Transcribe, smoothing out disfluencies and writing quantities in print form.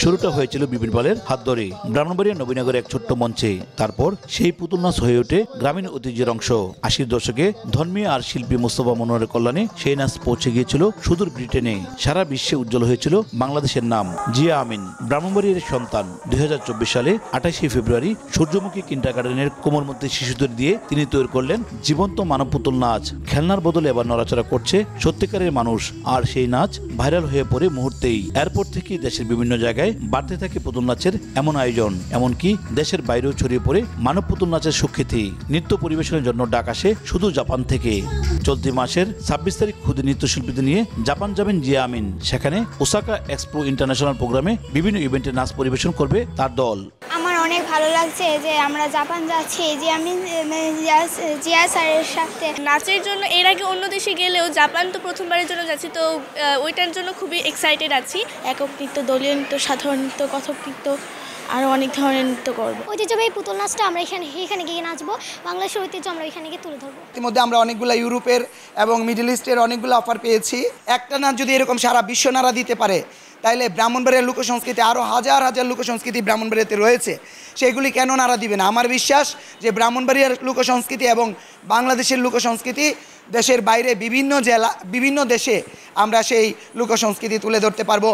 শুরুটা হয়েছিল বিপিন পালের হাত ধরে ব্রাহ্মণবাড়িয়া নবীনগরের এক ছোট্ট মঞ্চে। তারপর সেই পুতুল নাচ হয়ে ওঠে গ্রামীণ ঐতিহ্যের অংশ। 80-র দশকে ধর্মী আর শিল্পী মোস্তফা মনোয়ারের কল্যাণে সেই নাচ পৌঁছে গিয়েছিল সুদূর ব্রিটেনে। সারা বিশ্বে উজ্জ্বল হয়েছিল বাংলাদেশের নাম। জিয়া আমিন ব্রাহ্মণবাড়িয়ার সন্তান। 2024 সালে 28শে ফেব্রুয়ারি সূর্যমুখী কিন্ডারগার্টেনের কোমলমতি শিশুদের দিয়ে তিনি তৈরি করলেন জীবন্ত মানব পুতুল নাচ। খেলনার বদলে এবার নড়াচড়া করছে সত্যিকারের মানুষ, আর সেই নাচ ভাইরাল হয়ে পড়ে মুহূর্তেই। এরপর থেকেই দেশের বিভিন্ন জায়গায় বাড়তে থাকে পুতুল নাচের এমন আয়োজন, এমনকি দেশের বাইরেও ছড়িয়ে পড়ে মানব পুতুল নাচের সুখ্যাতি। নৃত্য পরিবেশনের জন্য ডাক আসে শুধু জাপান থেকে। চলতি মাসের 26 তারিখ খুদে নৃত্যশিল্পীদের নিয়ে জাপান যাবেন জিয়া আমিন। সেখানে ওসাকা এক্সপো ইন্টারন্যাশনাল প্রোগ্রামে বিভিন্ন ইভেন্টে নাচ পরিবেশন করবে তার দল। আমার অনেক ভালো লাগছে যে আমরা জাপান যাচ্ছি, যে আমি জিয়া স্যারের সাথে। নাচের জন্য এর আগে অন্য দেশে গেলেও জাপান তো প্রথমবারের জন্য যাচ্ছি, তো ওইটার জন্য খুবই এক্সাইটেড আছি। একক নৃত্য, দলীয় নৃত্য, সাধারণ নৃত্য, কথক নৃত্য, আরও অনেক ধরনের নৃত্য করবো। ঐতিহ্যবাহী পুতুল নাচটা আমরা এখানে গিয়ে নাচবো, বাংলাদেশের ঐতিহ্য আমরা এখানে গিয়ে তুলে ধরবো। ইতিমধ্যে আমরা অনেকগুলো ইউরোপের এবং মিডল ইস্টের অনেকগুলো অফার পেয়েছি। একটা নাচ যদি এরকম সারা বিশ্ব নাড়া দিতে পারে, তাইলে ব্রাহ্মণবাড়িয়ার লোকসংস্কৃতি আরও হাজার হাজার লোকসংস্কৃতি ব্রাহ্মণবাড়িয়াতে রয়েছে, সেগুলি কেন নাড়া দিবে না? আমার বিশ্বাস যে ব্রাহ্মণবাড়িয়ার লোকসংস্কৃতি এবং বাংলাদেশের লোকসংস্কৃতি দেশের বাইরে বিভিন্ন জেলা, বিভিন্ন দেশে আমরা সেই লোকসংস্কৃতি তুলে ধরতে পারবো।